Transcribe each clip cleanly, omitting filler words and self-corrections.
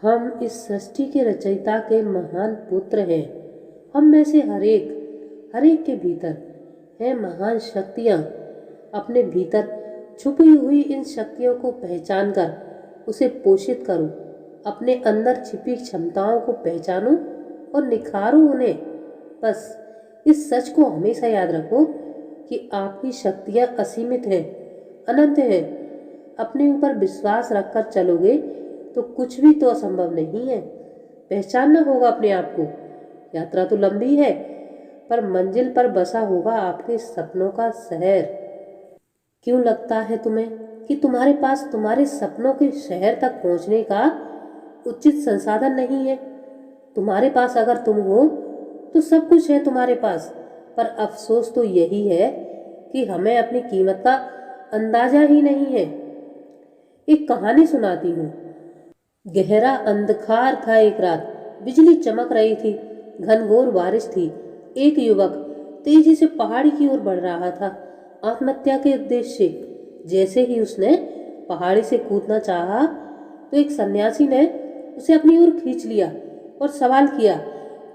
हम इस सृष्टि के रचयिता के महान पुत्र हैं। हम में से हर एक के भीतर है महान शक्तियाँ। अपने भीतर छुपी हुई इन शक्तियों को पहचान कर उसे पोषित करो। अपने अंदर छिपी क्षमताओं को पहचानो और निखारो उन्हें। बस इस सच को हमेशा याद रखो कि आपकी शक्तियाँ असीमित हैं, अनंत हैं। अपने ऊपर विश्वास रखकर चलोगे तो कुछ भी तो असंभव नहीं है। पहचानना होगा अपने आप को। यात्रा तो लंबी है, पर मंजिल पर बसा होगा आपके सपनों का शहर। क्यों लगता है तुम्हें कि तुम्हारे पास तुम्हारे सपनों के शहर तक पहुंचने का उचित संसाधन नहीं है? तुम्हारे पास अगर तुम हो तो सब कुछ है तुम्हारे पास, पर अफसोस तो यही है कि हमें अपनी कीमत का अंदाजा ही नहीं है। एक कहानी सुनाती हूँ। गहरा अंधकार था एक रात। बिजली चमक रही थी, घनघोर बारिश थी। एक युवक तेजी से पहाड़ी की ओर बढ़ रहा था, आत्महत्या के उद्देश्य से। जैसे ही उसने पहाड़ी से कूदना चाहा तो एक सन्यासी ने उसे अपनी ओर खींच लिया और सवाल किया,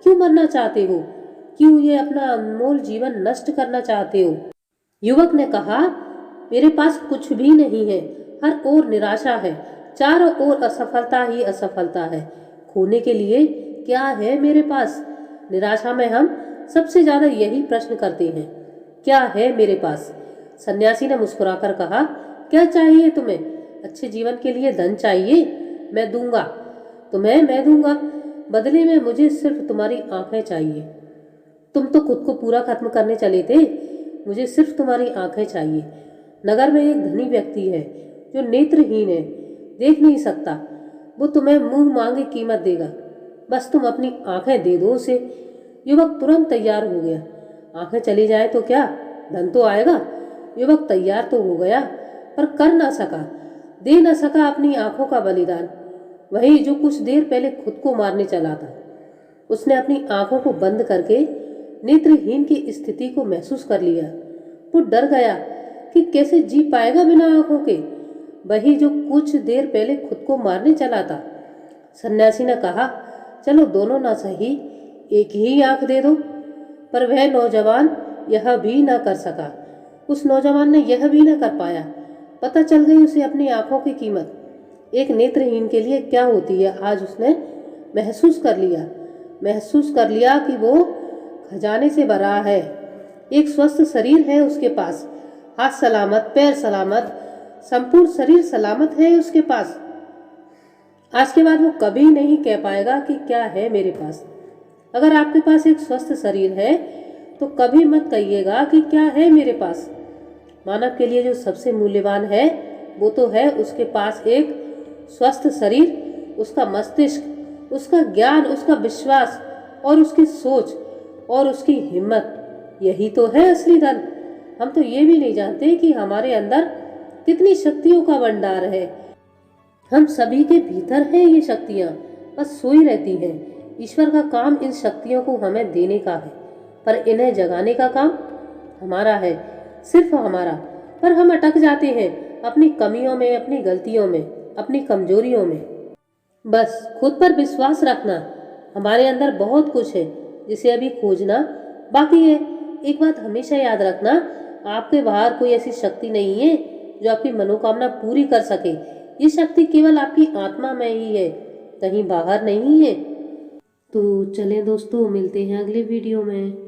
क्यों मरना चाहते हो? क्यों ये अपना अनमोल जीवन नष्ट करना चाहते हो? युवक ने कहा, मेरे पास कुछ भी नहीं है, हर ओर निराशा है, चारों ओर असफलता ही असफलता है। खोने के लिए क्या है मेरे पास? निराशा में हम सबसे ज्यादा यही प्रश्न करते हैं, क्या है मेरे पास? सन्यासी ने मुस्कुराकर कहा, क्या चाहिए तुम्हें? अच्छे जीवन के लिए धन चाहिए? मैं दूंगा तुम्हें, मैं दूंगा। बदले में मुझे सिर्फ तुम्हारी आंखें चाहिए। तुम तो खुद को पूरा खत्म करने चले थे, मुझे सिर्फ तुम्हारी आंखें चाहिए। नगर में एक धनी व्यक्ति है जो नेत्रहीन है, देख नहीं सकता। वो तुम्हें मुंह मांगी कीमत देगा, बस तुम अपनी आंखें दे दो उसे। युवक तुरंत तैयार हो गया। आंखें चली जाए तो क्या, धन तो आएगा। युवक तैयार तो हो गया, पर कर ना सका, दे न सका अपनी आंखों का बलिदान। वही जो कुछ देर पहले खुद को मारने चला था। उसने अपनी आंखों को बंद करके नेत्रहीन की स्थिति को महसूस कर लिया। वो डर गया कि कैसे जी पाएगा बिना आंखों के, वही जो कुछ देर पहले खुद को मारने चला था। सन्यासी ने कहा, चलो दोनों ना सही, एक ही आंख दे दो। पर वह नौजवान यह भी ना कर सका। उस नौजवान ने यह भी ना कर पाया। पता चल गई उसे अपनी आंखों की कीमत एक नेत्रहीन के लिए क्या होती है। आज उसने महसूस कर लिया कि वो खजाने से भरा है। एक स्वस्थ शरीर है उसके पास, हाथ सलामत, पैर सलामत, संपूर्ण शरीर सलामत है उसके पास। आज के बाद वो कभी नहीं कह पाएगा कि क्या है मेरे पास। अगर आपके पास एक स्वस्थ शरीर है तो कभी मत कहिएगा कि क्या है मेरे पास। मानव के लिए जो सबसे मूल्यवान है वो तो है उसके पास एक स्वस्थ शरीर, उसका मस्तिष्क, उसका ज्ञान, उसका विश्वास और उसकी सोच और उसकी हिम्मत। यही तो है असली धन। हम तो ये भी नहीं जानते कि हमारे अंदर कितनी शक्तियों का भंडार है। हम सभी के भीतर हैं ये शक्तियाँ, बस सोई रहती हैं। ईश्वर का काम इन शक्तियों को हमें देने का है, पर इन्हें जगाने का काम हमारा है, सिर्फ हमारा। पर हम अटक जाते हैं अपनी कमियों में, अपनी गलतियों में, अपनी कमजोरियों में। बस खुद पर विश्वास रखना। हमारे अंदर बहुत कुछ है जिसे अभी खोजना बाकी है। एक बात हमेशा याद रखना, आपके बाहर कोई ऐसी शक्ति नहीं है जो आपकी मनोकामना पूरी कर सके। ये शक्ति केवल आपकी आत्मा में ही है, कहीं बाहर नहीं है। तो चलें दोस्तों, मिलते हैं अगले वीडियो में।